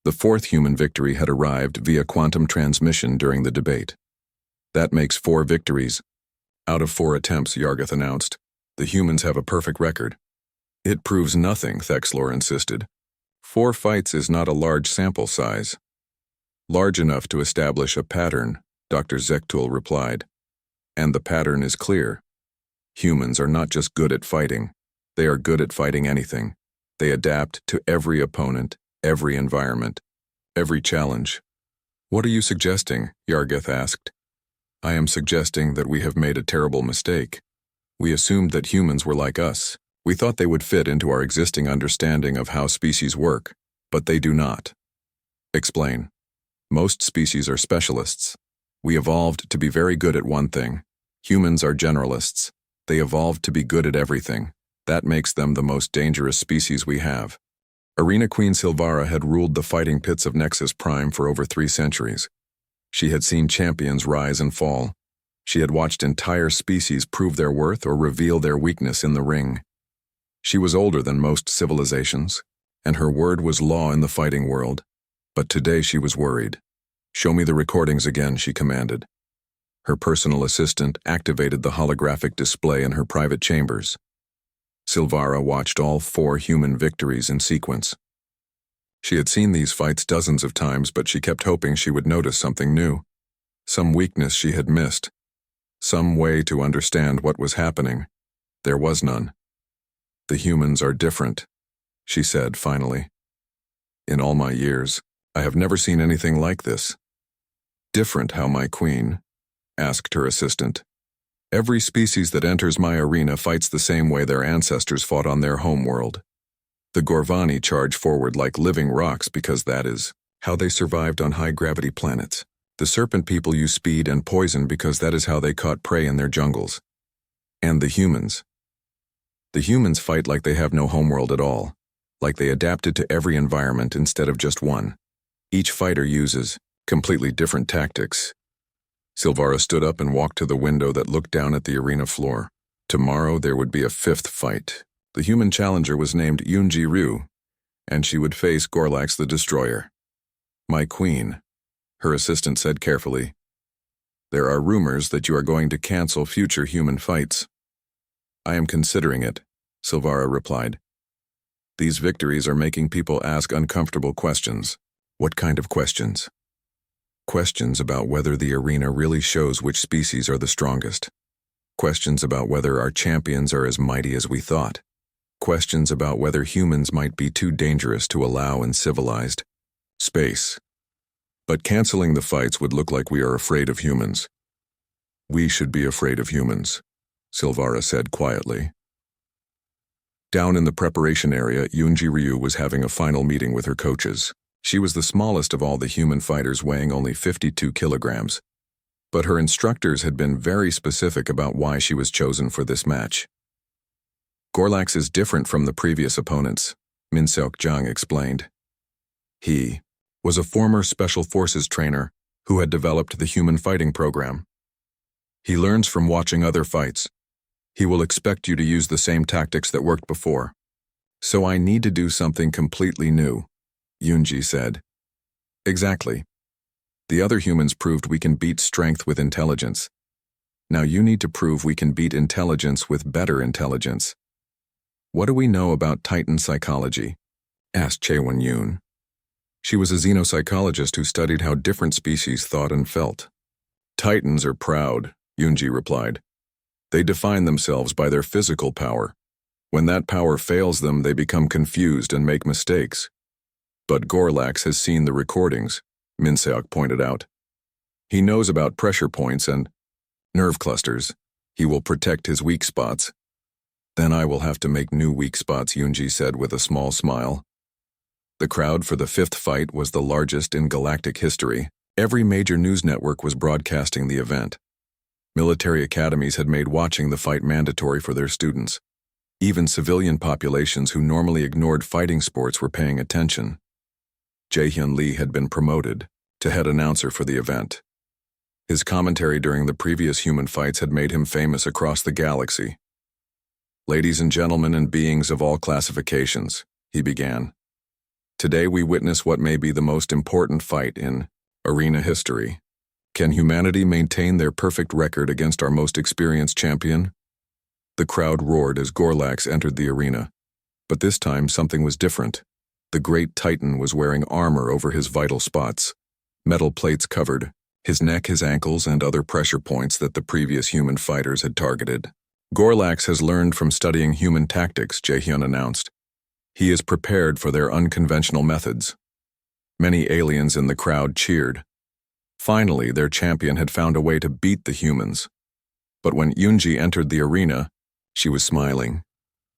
The fourth human victory had arrived via quantum transmission during the debate. That makes 4 victories. Out of 4 attempts, Yargith announced. The humans have a perfect record. It proves nothing, Thexlor insisted. 4 fights is not a large sample size. Large enough to establish a pattern, Dr. Zektul replied. And the pattern is clear. Humans are not just good at fighting. They are good at fighting anything. They adapt to every opponent, every environment, every challenge. What are you suggesting? Yargith asked. I am suggesting that we have made a terrible mistake. We assumed that humans were like us. We thought they would fit into our existing understanding of how species work, but they do not. Explain. Most species are specialists. We evolved to be very good at one thing. Humans are generalists. They evolved to be good at everything. That makes them the most dangerous species we have. Arena Queen Silvara had ruled the fighting pits of Nexus Prime for over 3 centuries. She had seen champions rise and fall. She had watched entire species prove their worth or reveal their weakness in the ring. She was older than most civilizations, and her word was law in the fighting world. But today she was worried. "Show me the recordings again," she commanded. Her personal assistant activated the holographic display in her private chambers. Silvara watched all 4 human victories in sequence. She had seen these fights dozens of times, but she kept hoping she would notice something new. Some weakness she had missed. Some way to understand what was happening. There was none. "The humans are different," she said finally. "In all my years, I have never seen anything like this." "Different how, my queen?" asked her assistant. "Every species that enters my arena fights the same way their ancestors fought on their homeworld. The Gorvani charge forward like living rocks because that is how they survived on high-gravity planets. The serpent people use speed and poison because that is how they caught prey in their jungles. And the humans. The humans fight like they have no homeworld at all, like they adapted to every environment instead of just one. Each fighter uses completely different tactics." Silvara stood up and walked to the window that looked down at the arena floor. Tomorrow there would be a 5th fight. The human challenger was named Yunji Ryu, and she would face Gorlax the Destroyer. "My queen," her assistant said carefully, "there are rumors that you are going to cancel future human fights." "I am considering it," Silvara replied. "These victories are making people ask uncomfortable questions." "What kind of questions?" "Questions about whether the arena really shows which species are the strongest. Questions about whether our champions are as mighty as we thought. Questions about whether humans might be too dangerous to allow in civilized space. But canceling the fights would look like we are afraid of humans." "We should be afraid of humans," Silvara said quietly. Down in the preparation area, Yunji Ryu was having a final meeting with her coaches. She was the smallest of all the human fighters, weighing only 52 kilograms. But her instructors had been very specific about why she was chosen for this match. "Gorlax is different from the previous opponents," Min Seok Jung explained. He was a former Special Forces trainer who had developed the human fighting program. "He learns from watching other fights. He will expect you to use the same tactics that worked before. So I need to do something completely new," Yunji said. "Exactly. The other humans proved we can beat strength with intelligence. Now you need to prove we can beat intelligence with better intelligence." "What do we know about Titan psychology?" asked Chaewon Yoon. She was a xenopsychologist who studied how different species thought and felt. "Titans are proud," Yunji replied. "They define themselves by their physical power. When that power fails them, they become confused and make mistakes. But Gorlax has seen the recordings," Min Seok pointed out. "He knows about pressure points and nerve clusters. He will protect his weak spots." "Then I will have to make new weak spots," Yunji said with a small smile. The crowd for the 5th fight was the largest in galactic history. Every major news network was broadcasting the event. Military academies had made watching the fight mandatory for their students. Even civilian populations who normally ignored fighting sports were paying attention. Jae-hyun Lee had been promoted to head announcer for the event. His commentary during the previous human fights had made him famous across the galaxy. "Ladies and gentlemen and beings of all classifications," he began. "Today we witness what may be the most important fight in arena history. Can humanity maintain their perfect record against our most experienced champion?" The crowd roared as Gorlax entered the arena. But this time something was different. The great Titan was wearing armor over his vital spots. Metal plates covered his neck, his ankles, and other pressure points that the previous human fighters had targeted. "Gorlax has learned from studying human tactics," Jae-hyun announced. "He is prepared for their unconventional methods." Many aliens in the crowd cheered. Finally, their champion had found a way to beat the humans. But when Yunji entered the arena, she was smiling.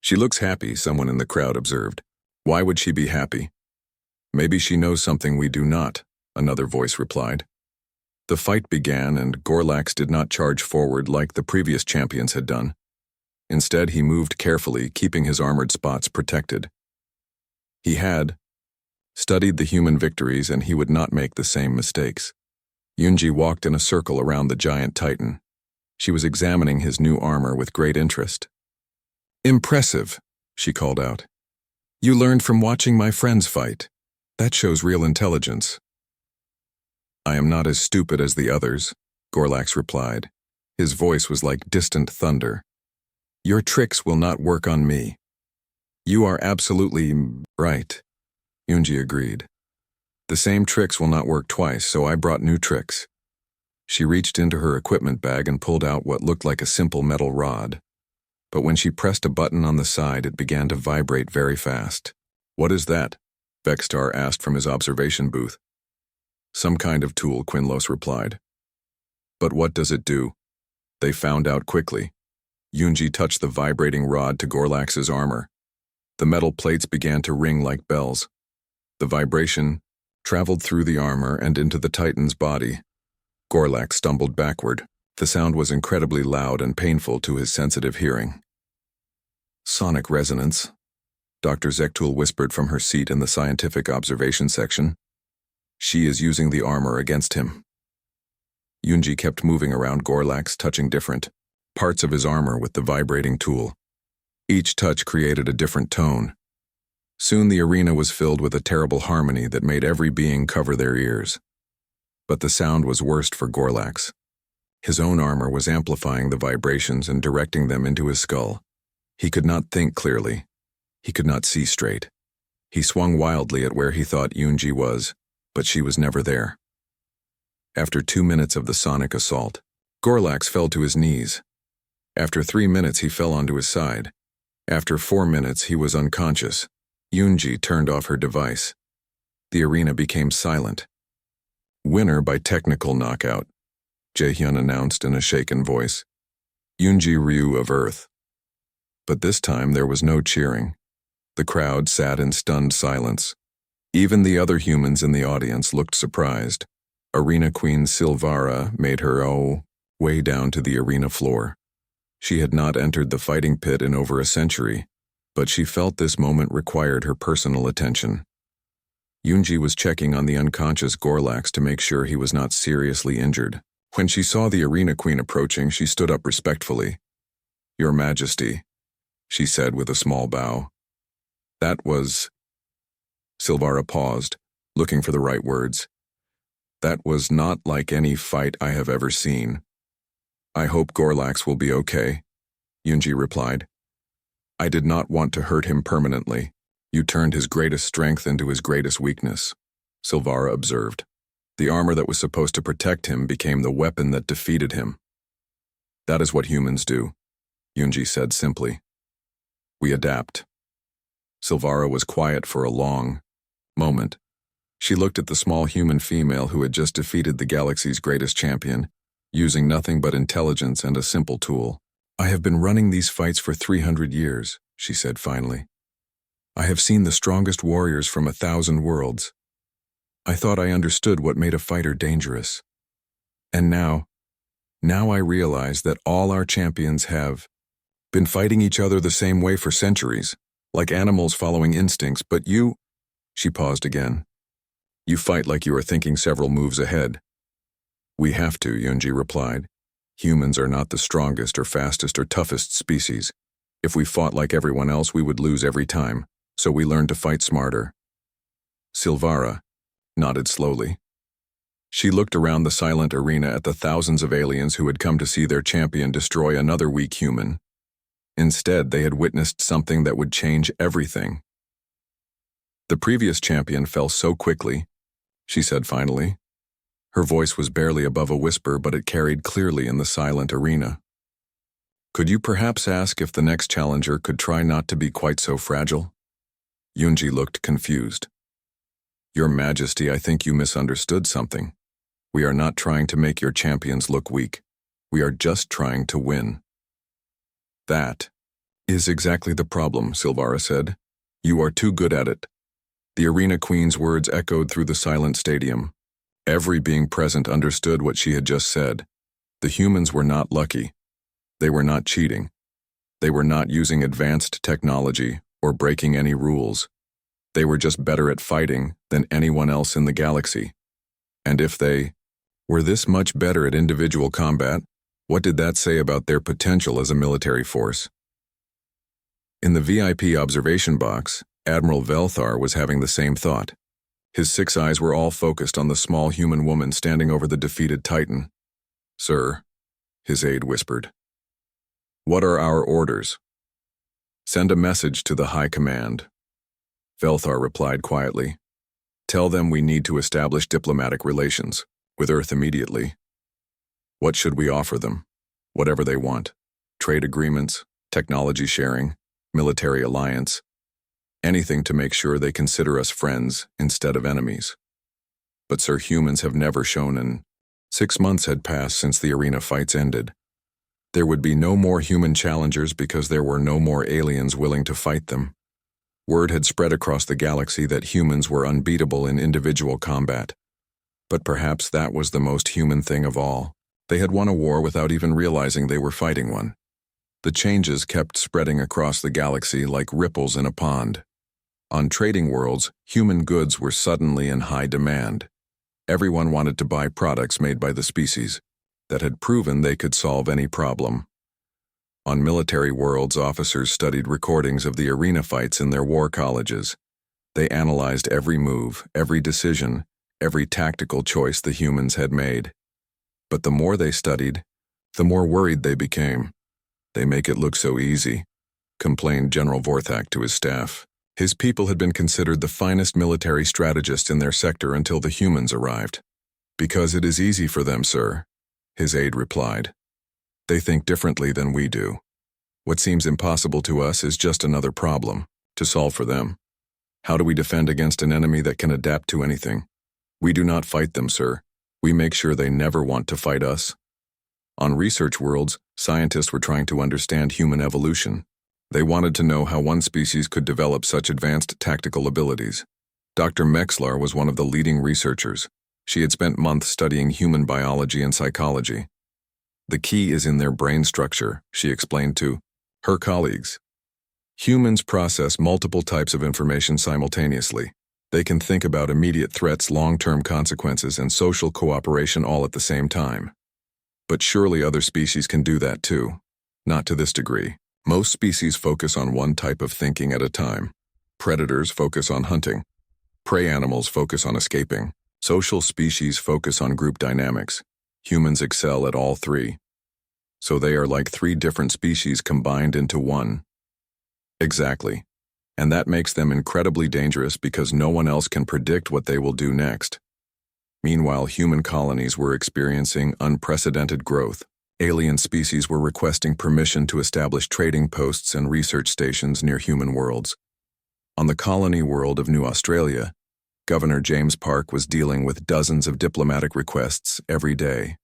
She looks happy, someone in the crowd observed. Why would she be happy? Maybe she knows something we do not, another voice replied. The fight began, and Gorlax did not charge forward like the previous champions had done. Instead, he moved carefully, keeping his armored spots protected. He had studied the human victories, and he would not make the same mistakes. Yunji walked in a circle around the giant titan. She was examining his new armor with great interest. "Impressive," she called out. "You learned from watching my friends fight. That shows real intelligence." "I am not as stupid as the others," Gorlax replied. His voice was like distant thunder. "Your tricks will not work on me." "You are absolutely right," Yunji agreed. "The same tricks will not work twice, so I brought new tricks." She reached into her equipment bag and pulled out what looked like a simple metal rod. But when she pressed a button on the side, it began to vibrate very fast. "What is that?" Vextar asked from his observation booth. "Some kind of tool," Quinlos replied. "But what does it do?" They found out quickly. Yunji touched the vibrating rod to Gorlax's armor. The metal plates began to ring like bells. The vibration traveled through the armor and into the Titan's body. Gorlax stumbled backward. The sound was incredibly loud and painful to his sensitive hearing. "Sonic resonance," Dr. Zektul whispered from her seat in the scientific observation section. "She is using the armor against him." Yunji kept moving around Gorlax, touching different parts of his armor with the vibrating tool. Each touch created a different tone. Soon the arena was filled with a terrible harmony that made every being cover their ears. But the sound was worst for Gorlax. His own armor was amplifying the vibrations and directing them into his skull. He could not think clearly. He could not see straight. He swung wildly at where he thought Yunji was, but she was never there. After 2 minutes of the sonic assault, Gorlax fell to his knees. After 3 minutes, he fell onto his side. After 4 minutes, he was unconscious. Yunji turned off her device. The arena became silent. "Winner by technical knockout," Jaehyun announced in a shaken voice. "Yunji Ryu of Earth." But this time there was no cheering. The crowd sat in stunned silence. Even the other humans in the audience looked surprised. Arena Queen Silvara made her way down to the arena floor. She had not entered the fighting pit in over a century, but she felt this moment required her personal attention. Yunji was checking on the unconscious Gorlax to make sure he was not seriously injured. When she saw the Arena Queen approaching, she stood up respectfully. "Your Majesty," she said with a small bow. "That was—" Silvara paused, looking for the right words. "That was not like any fight I have ever seen." "I hope Gorlax will be okay," Yunji replied. "I did not want to hurt him permanently. You turned his greatest strength into his greatest weakness," Silvara observed. "The armor that was supposed to protect him became the weapon that defeated him." "That is what humans do," Yunji said simply. "We adapt." Silvara was quiet for a long moment. She looked at the small human female who had just defeated the galaxy's greatest champion, using nothing but intelligence and a simple tool. "I have been running these fights for 300 years, she said finally. "I have seen the strongest warriors from 1,000 worlds. I thought I understood what made a fighter dangerous. And now I realize that all our champions have been fighting each other the same way for centuries, like animals following instincts, but you—" She paused again. "You fight like you are thinking several moves ahead." "We have to," Yunji replied. "Humans are not the strongest or fastest or toughest species. If we fought like everyone else, we would lose every time, so we learn to fight smarter." Silvara nodded slowly. She looked around the silent arena at the thousands of aliens who had come to see their champion destroy another weak human. Instead, they had witnessed something that would change everything. "The previous champion fell so quickly," she said finally. Her voice was barely above a whisper, but it carried clearly in the silent arena. "Could you perhaps ask if the next challenger could try not to be quite so fragile?" Yunji looked confused. "Your Majesty, I think you misunderstood something. We are not trying to make your champions look weak. We are just trying to win." "That Is exactly the problem, Silvara said. You are too good at it. The arena queen's words echoed through the silent stadium. Every being present understood what she had just said. The humans were not lucky. They were not cheating. They were not using advanced technology or breaking any rules. They were just better at fighting than anyone else in the galaxy. And if they were this much better at individual combat, what did that say about their potential as a military force? In the VIP observation box, Admiral Velthar was having the same thought. His 6 eyes were all focused on the small human woman standing over the defeated Titan. Sir, his aide whispered. What are our orders? Send a message to the High Command. Velthar replied quietly. Tell them we need to establish diplomatic relations with Earth immediately. What should we offer them? Whatever they want. Trade agreements, technology sharing, military alliance. Anything to make sure they consider us friends instead of enemies. But sir, humans have never shown an 6 months had passed since the arena fights ended. There would be no more human challengers because there were no more aliens willing to fight them. Word had spread across the galaxy that humans were unbeatable in individual combat. But perhaps that was the most human thing of all. They had won a war without even realizing they were fighting one. The changes kept spreading across the galaxy like ripples in a pond. On trading worlds, human goods were suddenly in high demand. Everyone wanted to buy products made by the species that had proven they could solve any problem. On military worlds, officers studied recordings of the arena fights in their war colleges. They analyzed every move, every decision, every tactical choice the humans had made. But the more they studied, the more worried they became. They make it look so easy, complained General Vorthak to his staff. His people had been considered the finest military strategists in their sector until the humans arrived. Because it is easy for them, sir, his aide replied. They think differently than we do. What seems impossible to us is just another problem to solve for them. How do we defend against an enemy that can adapt to anything? We do not fight them, sir. We make sure they never want to fight us. On research worlds, scientists were trying to understand human evolution. They wanted to know how one species could develop such advanced tactical abilities. Dr. Mexlar was one of the leading researchers. She had spent months studying human biology and psychology. The key is in their brain structure, she explained to her colleagues. Humans process multiple types of information simultaneously. They can think about immediate threats, long-term consequences, and social cooperation all at the same time. But surely other species can do that too. Not to this degree. Most species focus on one type of thinking at a time. Predators focus on hunting. Prey animals focus on escaping. Social species focus on group dynamics. Humans excel at all 3. So they are like 3 different species combined into one. Exactly. And that makes them incredibly dangerous because no one else can predict what they will do next. Meanwhile, human colonies were experiencing unprecedented growth. Alien species were requesting permission to establish trading posts and research stations near human worlds. On the colony world of New Australia, Governor James Park was dealing with dozens of diplomatic requests every day.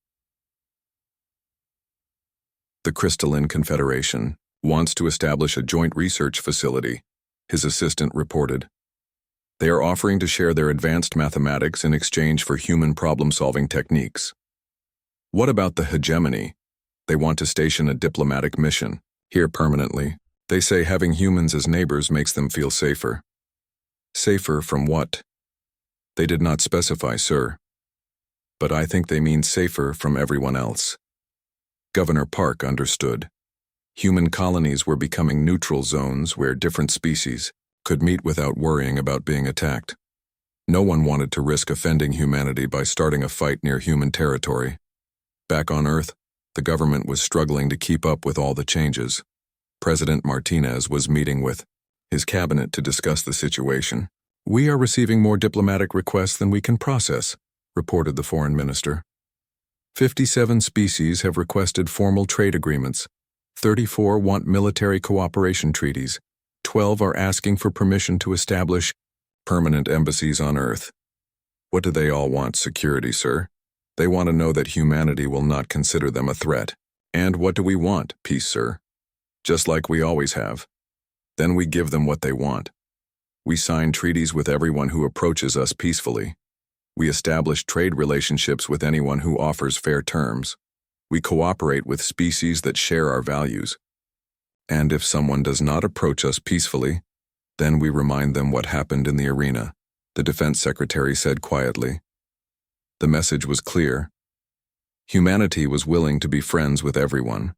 The Crystalline Confederation wants to establish a joint research facility, his assistant reported. They are offering to share their advanced mathematics in exchange for human problem-solving techniques. What about the hegemony? They want to station a diplomatic mission here permanently. They say having humans as neighbors makes them feel safer. Safer from what? They did not specify, sir. But I think they mean safer from everyone else. Governor Park understood. Human colonies were becoming neutral zones where different species could meet without worrying about being attacked. No one wanted to risk offending humanity by starting a fight near human territory. Back on Earth, the government was struggling to keep up with all the changes. President Martinez was meeting with his cabinet to discuss the situation. We are receiving more diplomatic requests than we can process, reported the foreign minister. 57 species have requested formal trade agreements. 34 want military cooperation treaties. 12 are asking for permission to establish permanent embassies on Earth. What do they all want? Security, sir. They want to know that humanity will not consider them a threat. And what do we want? Peace, sir. just like we always have. Then we give them what they want. We sign treaties with everyone who approaches us peacefully. We establish trade relationships with anyone who offers fair terms. We cooperate with species that share our values. And if someone does not approach us peacefully, then we remind them what happened in the arena, the defense secretary said quietly. The message was clear. Humanity was willing to be friends with everyone,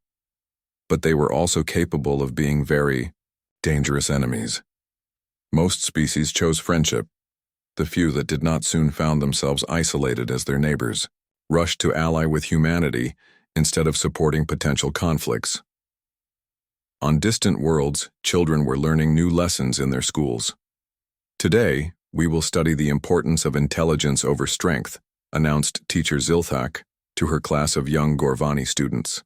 but they were also capable of being very dangerous enemies. Most species chose friendship. The few that did not soon found themselves isolated as their neighbors, rushed to ally with humanity instead of supporting potential conflicts. On distant worlds, children were learning new lessons in their schools. Today, we will study the importance of intelligence over strength, announced teacher Zilthak to her class of young Gorvani students.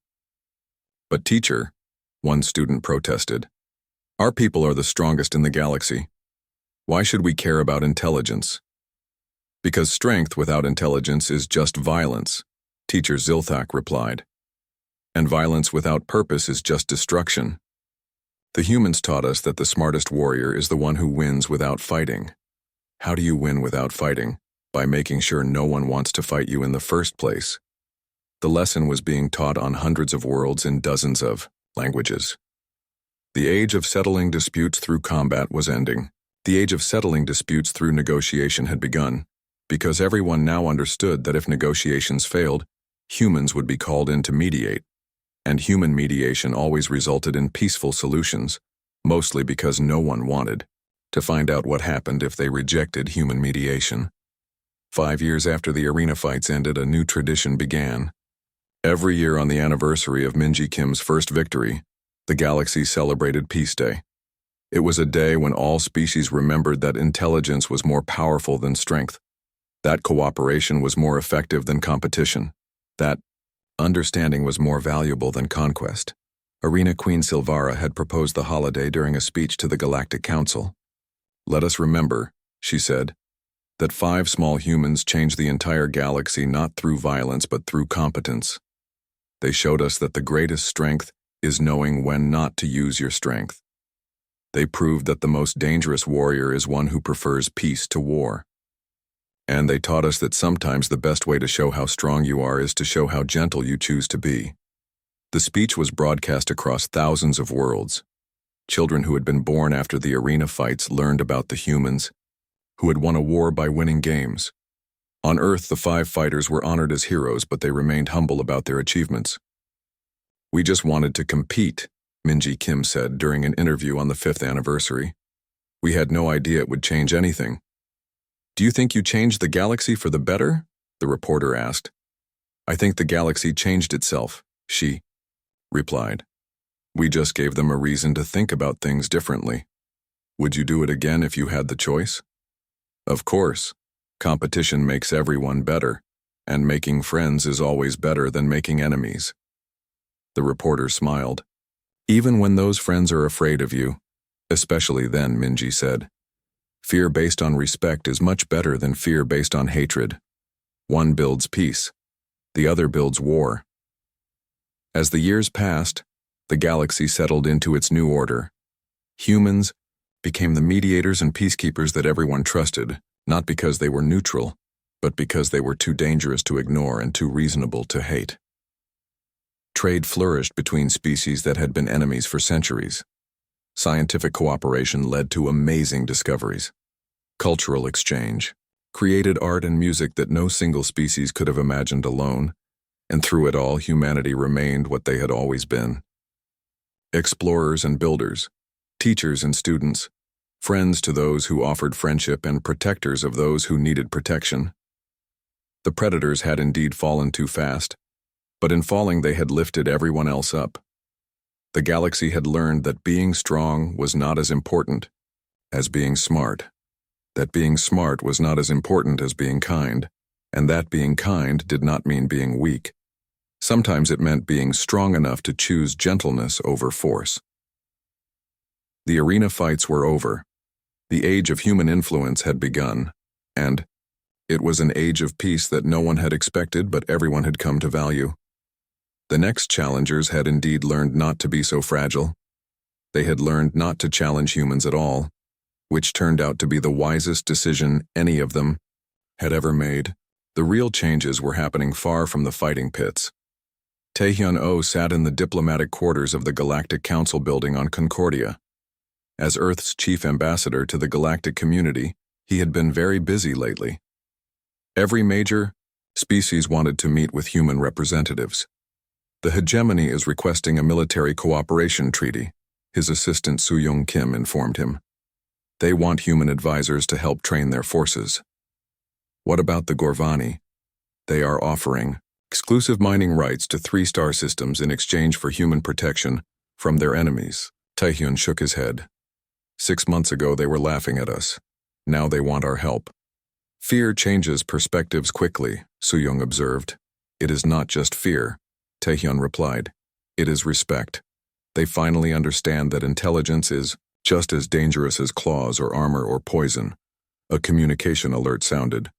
But teacher, one student protested, our people are the strongest in the galaxy. Why should we care about intelligence? Because strength without intelligence is just violence, teacher Zilthak replied. And violence without purpose is just destruction. The humans taught us that the smartest warrior is the one who wins without fighting. How do you win without fighting? By making sure no one wants to fight you in the first place. The lesson was being taught on hundreds of worlds in dozens of languages. The age of settling disputes through combat was ending. The age of settling disputes through negotiation had begun, because everyone now understood that if negotiations failed, humans would be called in to mediate. And human mediation always resulted in peaceful solutions, mostly because no one wanted to find out what happened if they rejected human mediation. 5 years after the arena fights ended, a new tradition began. Every year on the anniversary of Minji Kim's first victory, the galaxy celebrated Peace Day. It was a day when all species remembered that intelligence was more powerful than strength, that cooperation was more effective than competition, that understanding was more valuable than conquest. Arena Queen Silvara had proposed the holiday during a speech to the Galactic Council. Let us remember, she said, that 5 small humans changed the entire galaxy not through violence but through competence. They showed us that the greatest strength is knowing when not to use your strength. They proved that the most dangerous warrior is one who prefers peace to war. And they taught us that sometimes the best way to show how strong you are is to show how gentle you choose to be. The speech was broadcast across thousands of worlds. Children who had been born after the arena fights learned about the humans who had won a war by winning games. On Earth, the 5 fighters were honored as heroes, but they remained humble about their achievements. We just wanted to compete, Minji Kim said during an interview on the 5th anniversary. We had no idea it would change anything. Do you think you changed the galaxy for the better? The reporter asked. I think the galaxy changed itself, she replied. We just gave them a reason to think about things differently. Would you do it again if you had the choice? Of course. Competition makes everyone better, and making friends is always better than making enemies. The reporter smiled. Even when those friends are afraid of you, especially then, Minji said. Fear based on respect is much better than fear based on hatred. One builds peace, the other builds war. As the years passed, the galaxy settled into its new order. Humans became the mediators and peacekeepers that everyone trusted, not because they were neutral, but because they were too dangerous to ignore and too reasonable to hate. Trade flourished between species that had been enemies for centuries. Scientific cooperation led to amazing discoveries. Cultural exchange created art and music that no single species could have imagined alone, and through it all, humanity remained what they had always been. Explorers and builders, teachers and students, friends to those who offered friendship and protectors of those who needed protection. The predators had indeed fallen too fast, but in falling they had lifted everyone else up. The galaxy had learned that being strong was not as important as being smart, that being smart was not as important as being kind, and that being kind did not mean being weak. Sometimes it meant being strong enough to choose gentleness over force. The arena fights were over. The age of human influence had begun, and it was an age of peace that no one had expected but everyone had come to value. The next challengers had indeed learned not to be so fragile. They had learned not to challenge humans at all, which turned out to be the wisest decision any of them had ever made. The real changes were happening far from the fighting pits. Taehyun-oh sat in the diplomatic quarters of the Galactic Council building on Concordia. As Earth's chief ambassador to the galactic community, he had been very busy lately. Every major species wanted to meet with human representatives. The hegemony is requesting a military cooperation treaty, his assistant Soo-young Kim informed him. They want human advisors to help train their forces. What about the Gorvani? They are offering exclusive mining rights to 3-star systems in exchange for human protection from their enemies. Taehyun shook his head. 6 months ago they were laughing at us. Now they want our help. Fear changes perspectives quickly, Soo-young observed. It is not just fear, Taehyun replied. It is respect. They finally understand that intelligence is just as dangerous as claws or armor or poison. A communication alert sounded.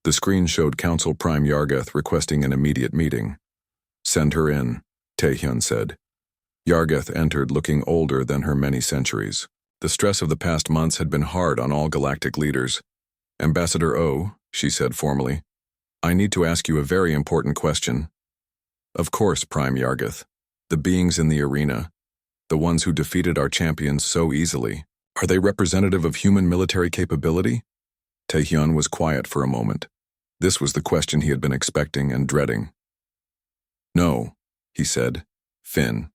The screen showed Council Prime Yargeth requesting an immediate meeting. Send her in, Taehyun said. Yargeth entered looking older than her many centuries. The stress of the past months had been hard on all galactic leaders. Ambassador Oh, she said formally, I need to ask you a very important question. Of course, Prime Yargeth. The beings in the arena, the ones who defeated our champions so easily, are they representative of human military capability? Taehyun was quiet for a moment. This was the question he had been expecting and dreading. No, he said. Finn,